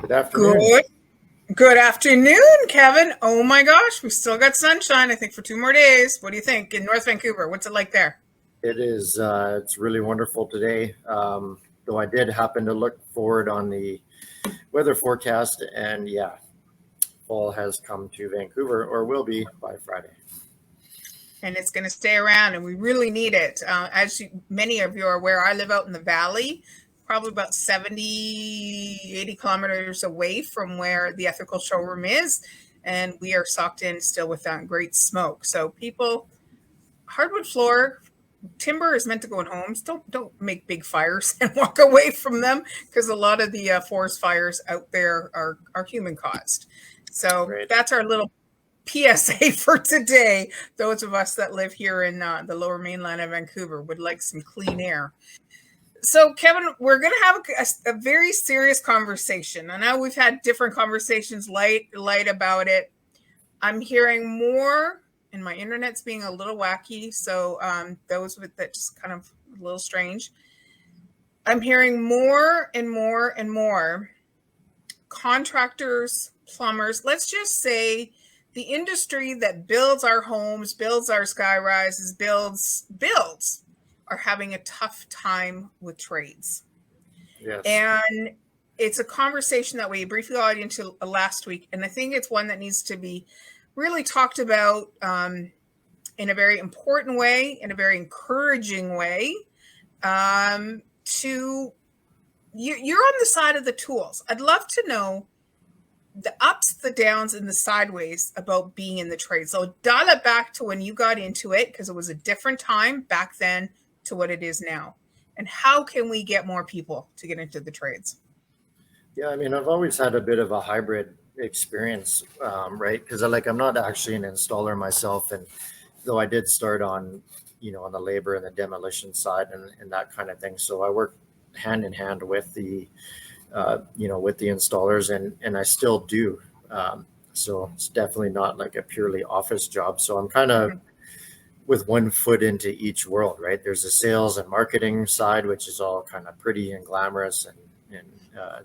Good afternoon. Good afternoon, Kevin. Oh my gosh, we still got sunshine, I think, for 2 more days. What do you think in North Vancouver? What's it like there? It is. It's really wonderful today. Though I did happen to look forward on the weather forecast, and yeah, fall has come to Vancouver, or will be by Friday. And it's going to stay around, and we really need it. Many of you are aware, I live out in the valley, probably about 80 kilometers away from where the ethical showroom is. And we are socked in still with that great smoke. So people, hardwood floor, timber is meant to go in homes. Don't make big fires and walk away from them, because a lot of the forest fires out there are human caused. So Right. that's our little PSA for today. Those of us that live here in the lower mainland of Vancouver would like some clean air. So, Kevin, we're going to have a very serious conversation. I know we've had different conversations light about it. I'm hearing more, and my internet's being a little wacky, so those with that just kind of a little strange. I'm hearing more and more and more contractors, plumbers, let's just say the industry that builds our homes, builds our sky rises, builds are having a tough time with trades. Yes. And it's a conversation that we briefly got into last week. And I think it's one that needs to be really talked about in a very important way, in a very encouraging way. You're on the side of the tools. I'd love to know the ups, the downs, and the sideways about being in the trade. So dial it back to when you got into it, because it was a different time back then to what it is now. And how can we get more people to get into the trades? Yeah, I mean, I've always had a bit of a hybrid experience, right? Because I'm not actually an installer myself, and though I did start on the labor and the demolition side and that kind of thing. So I work hand in hand with the with the installers, and I still do. So it's definitely not like a purely office job. So I'm kind of with one foot into each world, right? There's the sales and marketing side, which is all kind of pretty and glamorous, and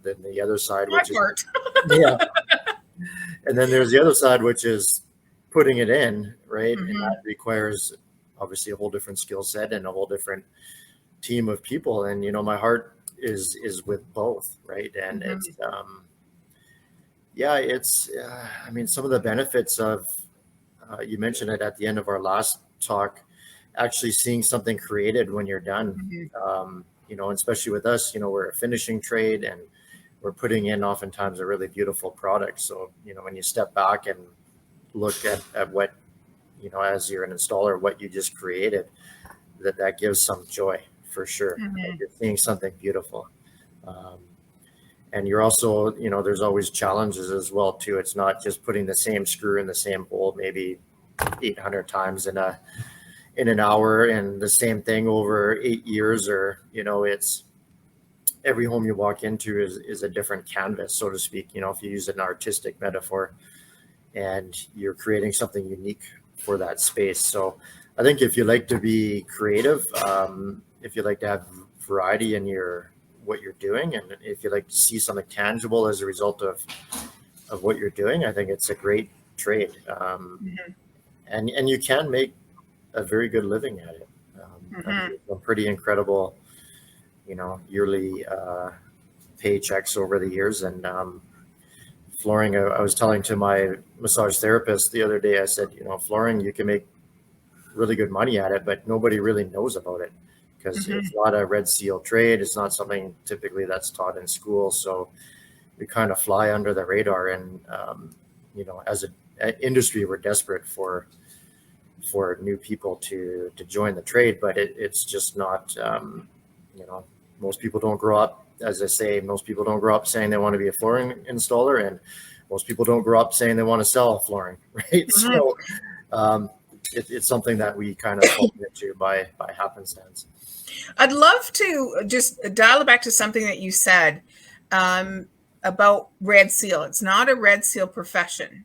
then the other side, which is yeah, and then there's the other side, which is putting it in, right? Mm-hmm. And that requires obviously a whole different skill set and a whole different team of people. And my heart is with both, right? And Mm-hmm. it's I mean, some of the benefits of you mentioned it at the end of our last talk, actually seeing something created when you're done. Mm-hmm. Especially with us, we're a finishing trade, and we're putting in oftentimes a really beautiful product. So when you step back and look at what as you're an installer, what you just created, that gives some joy for sure. Mm-hmm. Like you're seeing something beautiful. And you're also, there's always challenges as well too. It's not just putting the same screw in the same hole maybe 800 times in an hour, and the same thing over 8 years, or it's every home you walk into is a different canvas, so to speak. If you use an artistic metaphor, and you're creating something unique for that space. So I think if you like to be creative, if you like to have variety in what you're doing, and if you like to see something tangible as a result of what you're doing, I think it's a great trade. And you can make a very good living at it. Some pretty incredible, yearly paychecks over the years. And flooring, I was telling to my massage therapist the other day, I said, flooring, you can make really good money at it, but nobody really knows about it, because it's not a red seal trade. It's not something typically that's taught in school. So we kind of fly under the radar. And, as an industry, we're desperate for new people to join the trade, but it's just not, most people don't grow up, as I say, most people don't grow up saying they want to be a flooring installer, and most people don't grow up saying they want to sell flooring, right? So it's something that we kind of fall into by happenstance. I'd love to just dial it back to something that you said about red seal. It's not a red seal profession.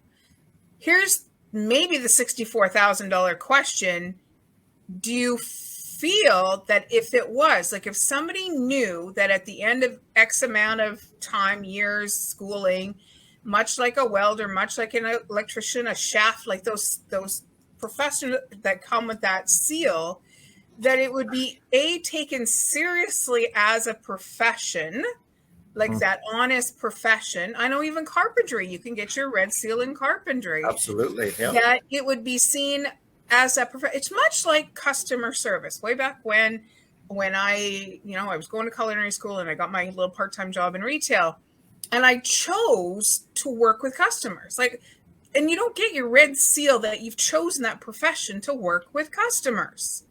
Here's maybe the $64,000 question. Do you feel that if it was like, if somebody knew that at the end of X amount of time, years, schooling, much like a welder, much like an electrician, a chef, like those professions that come with that seal, that it would be taken seriously as a profession, like that honest profession. I know even carpentry, you can get your red seal in carpentry. Absolutely. Yeah. That it would be seen as a profession. It's much like customer service. Way back when I was going to culinary school and I got my little part-time job in retail, and I chose to work with customers. Like, and you don't get your red seal that you've chosen that profession to work with customers.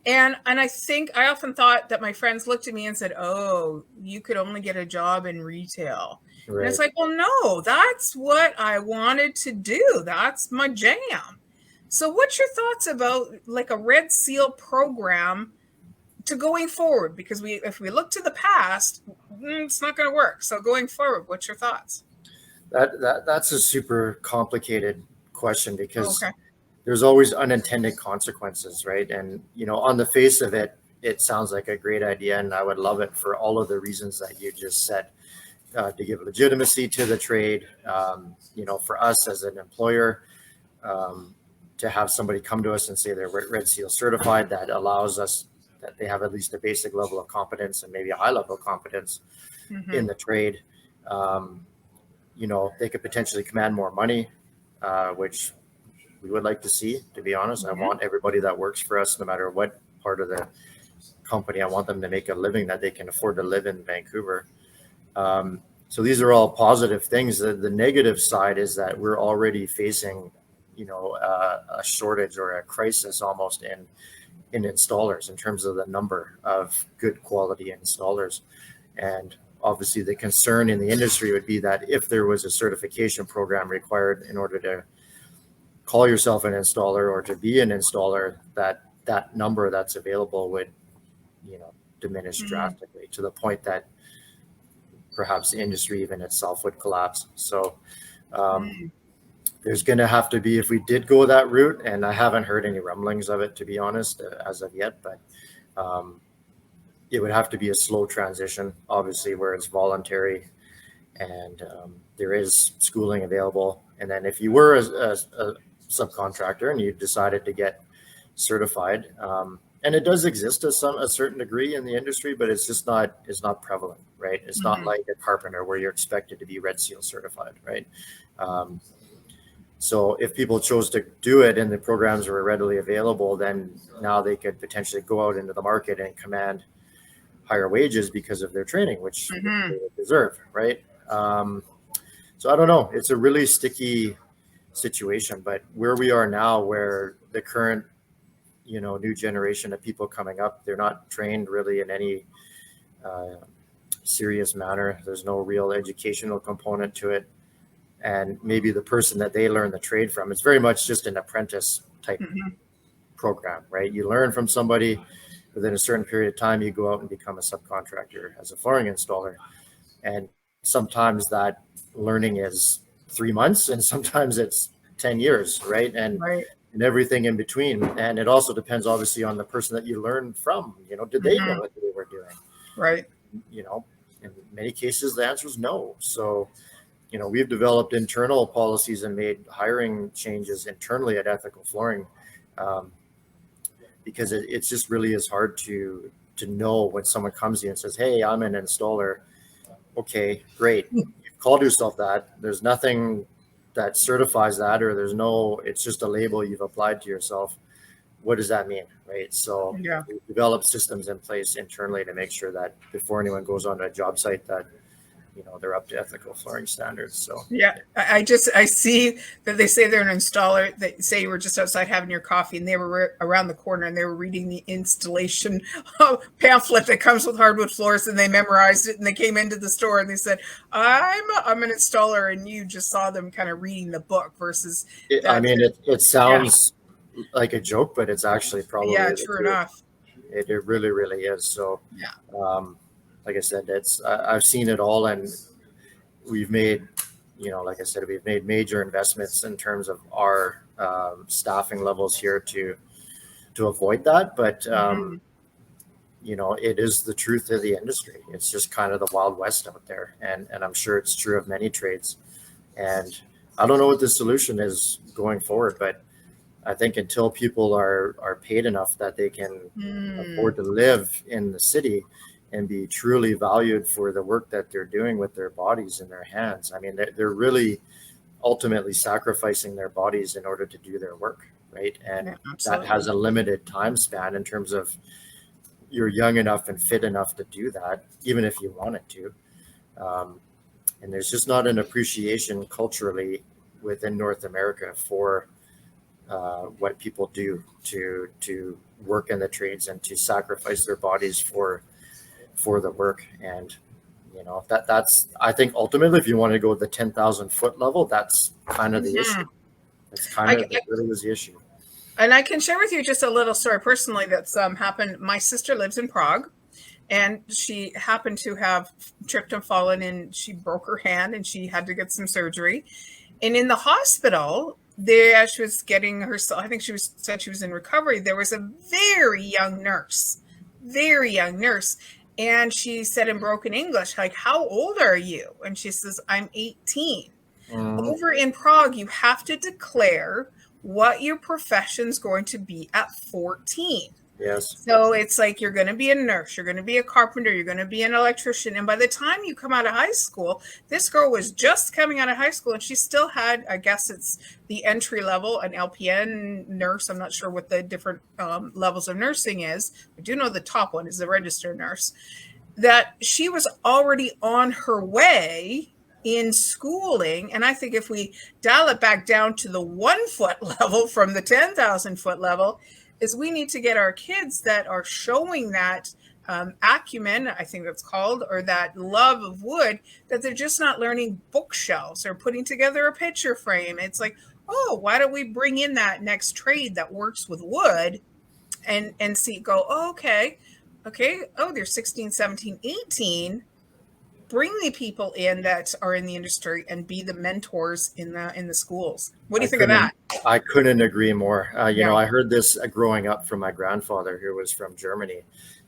And I think I often thought that my friends looked at me and said, "Oh, you could only get a job in retail." Right. And it's like, well, no, that's what I wanted to do. That's my jam. So what's your thoughts about like a red seal program to going forward? Because if we look to the past, it's not going to work. So going forward, what's your thoughts? That's a super complicated question, because Okay. there's always unintended consequences, right? And, on the face of it, it sounds like a great idea, and I would love it for all of the reasons that you just said, to give legitimacy to the trade, for us as an employer, to have somebody come to us and say they're Red Seal certified. That allows us that they have at least a basic level of competence and maybe a high level of competence in the trade. They could potentially command more money, which we would like to see, to be honest. I want everybody that works for us, no matter what part of the company, I want them to make a living that they can afford to live in Vancouver. So these are all positive things. The negative side is that we're already facing, a shortage or a crisis almost in installers in terms of the number of good quality installers. And obviously the concern in the industry would be that if there was a certification program required in order to call yourself an installer or to be an installer, that number that's available would, diminish drastically, to the point that perhaps the industry even itself would collapse. So there's going to have to be, if we did go that route, and I haven't heard any rumblings of it, to be honest, as of yet, but it would have to be a slow transition, obviously, where it's voluntary and there is schooling available. And then if you were a subcontractor and you decided to get certified, and it does exist to a certain degree in the industry, but it's not prevalent, right? It's not like a carpenter where you're expected to be Red Seal certified, right? So if people chose to do it and the programs were readily available, then now they could potentially go out into the market and command higher wages because of their training, which they deserve, right? So I don't know. It's a really sticky situation, but where we are now, where the current, new generation of people coming up, they're not trained really in any serious manner. There's no real educational component to it. And maybe the person that they learn the trade from, it's very much just an apprentice type program, right? You learn from somebody, within a certain period of time, you go out and become a subcontractor as a flooring installer. And sometimes that learning is 3 months and sometimes it's 10 years, right? And everything in between. And it also depends, obviously, on the person that you learn from. Did they know what they were doing? Right. In many cases, the answer is no. So, we've developed internal policies and made hiring changes internally at Ethical Flooring, because it's just really is hard to know when someone comes to you and says, "Hey, I'm an installer." Okay, great. You've called yourself that. There's nothing that certifies that, or it's just a label you've applied to yourself. What does that mean, right? So we've developed systems in place internally to make sure that before anyone goes on a job site, that they're up to Ethical Flooring standards. So I see that they say they're an installer. They say you were just outside having your coffee and they were around the corner and they were reading the installation pamphlet that comes with hardwood floors, and they memorized it, and they came into the store and they said, I'm an installer, and you just saw them kind of reading the book versus it sounds like a joke, but it's actually probably true enough. It really, really is. So like I said, I've seen it all, and we've made, like I said, we've made major investments in terms of our staffing levels here to avoid that. But it is the truth of the industry. It's just kind of the Wild West out there. And I'm sure it's true of many trades. And I don't know what the solution is going forward, but I think until people are paid enough that they can afford to live in the city and be truly valued for the work that they're doing with their bodies and their hands. I mean, they're really ultimately sacrificing their bodies in order to do their work, right? And that has a limited time span in terms of you're young enough and fit enough to do that, even if you wanted to. And there's just not an appreciation culturally within North America for what people do to work in the trades and to sacrifice their bodies for the work. And that's I think ultimately, if you want to go to the 10,000 foot level, that's kind of the issue. It's kind of really was the issue. And I can share with you just a little story personally that's happened. My sister lives in Prague, and she happened to have tripped and fallen, and she broke her hand, and she had to get some surgery. And in the hospital, there she was getting herself. I think said she was in recovery. There was a very young nurse, and she said in broken English, like, "How old are you?" And she says, "I'm 18." Over in Prague, you have to declare what your profession's going to be at 14. Yes. So it's like you're going to be a nurse, you're going to be a carpenter, you're going to be an electrician. And by the time you come out of high school, this girl was just coming out of high school and she still had, I guess it's the entry level, an LPN nurse. I'm not sure what the different levels of nursing is. I do know the top one is the registered nurse. That she was already on her way in schooling. And I think if we dial it back down to the 1 foot level from the 10,000 foot level, is we need to get our kids that are showing that acumen, I think that's called, or that love of wood, that they're just not learning bookshelves or putting together a picture frame. It's like, oh, why don't we bring in that next trade that works with wood and see, go, oh, okay, oh, they're 16, 17, 18. Bring the people in that are in the industry and be the mentors in the schools. What do you think of that? I couldn't agree more. I heard this growing up from my grandfather, who was from Germany,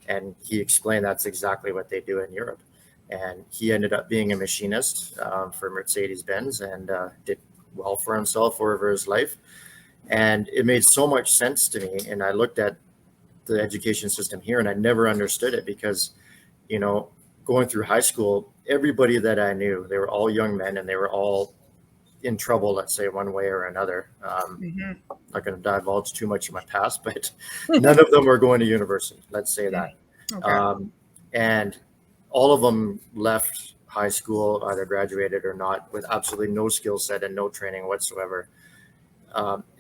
and he explained that's exactly what they do in Europe. And he ended up being a machinist for Mercedes-Benz and did well for himself over his life. And it made so much sense to me. And I looked at the education system here and I never understood it because, going through high school, everybody that I knew, they were all young men and they were all in trouble, let's say, one way or another. Not going to divulge too much of my past, but none of them were going to university. Let's say that. Okay. And all of them left high school, either graduated or not, with absolutely no skill set and no training whatsoever.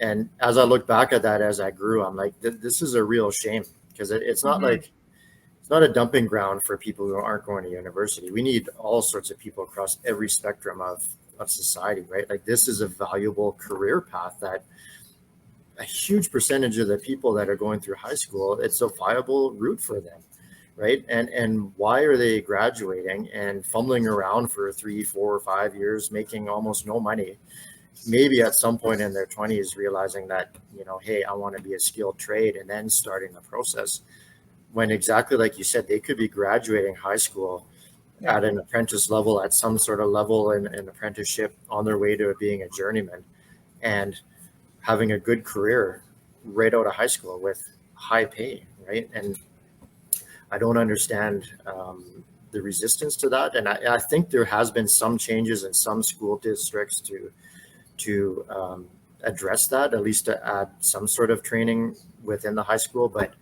And as I look back at that, as I grew, I'm like, this is a real shame because it's not like, it's not a dumping ground for people who aren't going to university. We need all sorts of people across every spectrum of society, right? Like this is a valuable career path that a huge percentage of the people that are going through high school, it's a viable route for them, right? And why are they graduating and fumbling around for 3, 4, or 5 years, making almost no money? Maybe at some point in their 20s, realizing that, hey, I want to be a skilled trade and then starting the process. When exactly like you said, they could be graduating high school at an apprentice level, at some sort of level in an apprenticeship on their way to being a journeyman and having a good career right out of high school with high pay, right? And I don't understand the resistance to that. And I think there has been some changes in some school districts to address that, at least to add some sort of training within the high school. But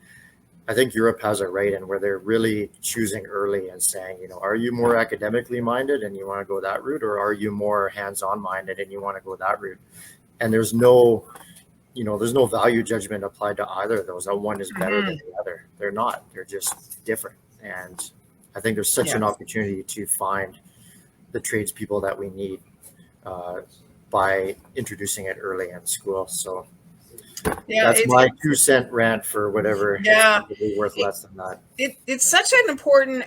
I think Europe has it right, and where they're really choosing early and saying, are you more academically minded and you want to go that route, or are you more hands-on minded and you want to go that route? And there's no value judgment applied to either of those. One is better than the other. They're not. They're just different. And I think there's such an opportunity to find the tradespeople that we need by introducing it early in school. So that's my 2-cent rant for whatever. Yeah, it's probably worth less than that. It's such an important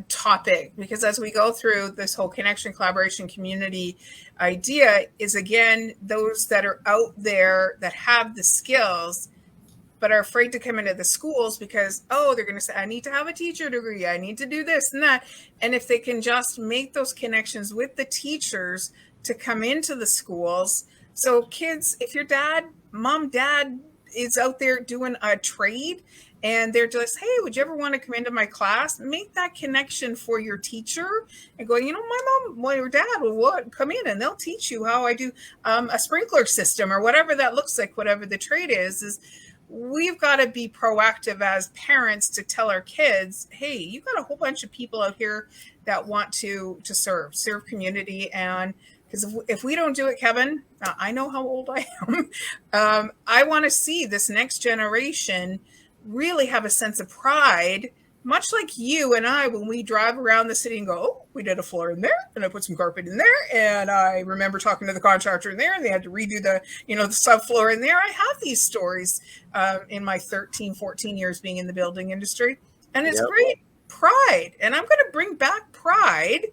topic because as we go through this whole connection, collaboration, community idea, is again those that are out there that have the skills. but are afraid to come into the schools because, oh, they're going to say, I need to have a teacher degree. I need to do this and that. And if they can just make those connections with the teachers to come into the schools. So kids, if your dad is out there doing a trade and they're just, hey, would you ever want to come into my class? Make that connection for your teacher and go, my mom or dad will come in and they'll teach you how I do a sprinkler system or whatever that looks like, whatever the trade is we've got to be proactive as parents to tell our kids, hey, you got a whole bunch of people out here that want to serve community. And because if we don't do it, Kevin, I know how old I am. I want to see this next generation really have a sense of pride, much like you and I, when we drive around the city and go, oh, we did a floor in there and I put some carpet in there. And I remember talking to the contractor in there and they had to redo the subfloor in there. I have these stories in my 13, 14 years being in the building industry. And it's great pride. And I'm going to bring back pride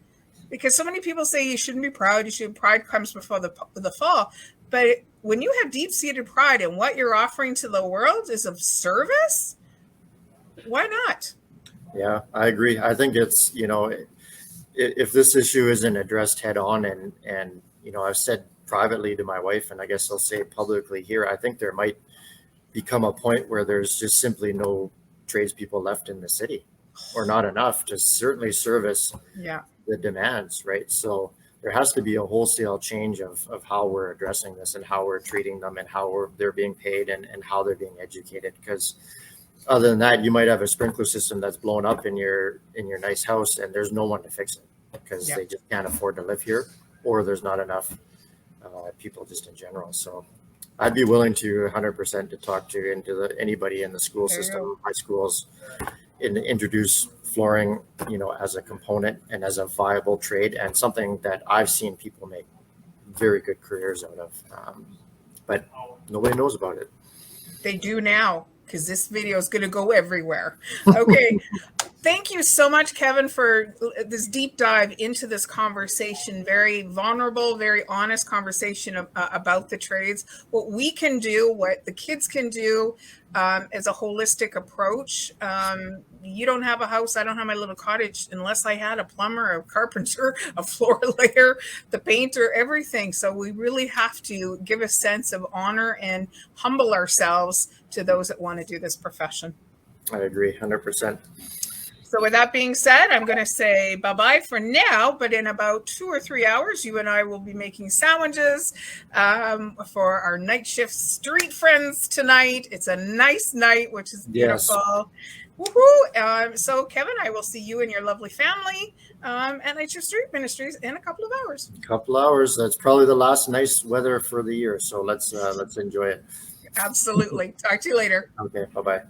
because so many people say you shouldn't be proud. Pride comes before the fall. But when you have deep-seated pride in what you're offering to the world is of service, why not? Yeah, I agree. I think it's, if this issue isn't addressed head on and I've said privately to my wife, and I guess I'll say publicly here, I think there might become a point where there's just simply no tradespeople left in the city or not enough to certainly service the demands, right? So there has to be a wholesale change of how we're addressing this and how we're treating them and how they're being paid and how they're being educated. Because other than that, you might have a sprinkler system that's blown up in your nice house and there's no one to fix it because they just can't afford to live here, or there's not enough people just in general. So I'd be willing to 100% to talk to anybody in the school system, high schools, and introduce flooring, as a component and as a viable trade and something that I've seen people make very good careers out of. But nobody knows about it. They do now, because this video is going to go everywhere. Okay. Thank you so much, Kevin, for this deep dive into this conversation. Very vulnerable, very honest conversation about the trades. What we can do, what the kids can do as a holistic approach. You don't have a house. I don't have my little cottage unless I had a plumber, a carpenter, a floor layer, the painter, everything. So we really have to give a sense of honor and humble ourselves to those that want to do this profession. I agree, 100%. So with that being said, I'm going to say bye-bye for now, but in about 2 or 3 hours, you and I will be making sandwiches for our night shift street friends tonight. It's a nice night, which is beautiful. Yes. Woohoo! So Kevin, I will see you and your lovely family at Night Shift Street Ministries in a couple of hours. That's probably the last nice weather for the year. So let's enjoy it. Absolutely. Talk to you later. Okay. Bye-bye.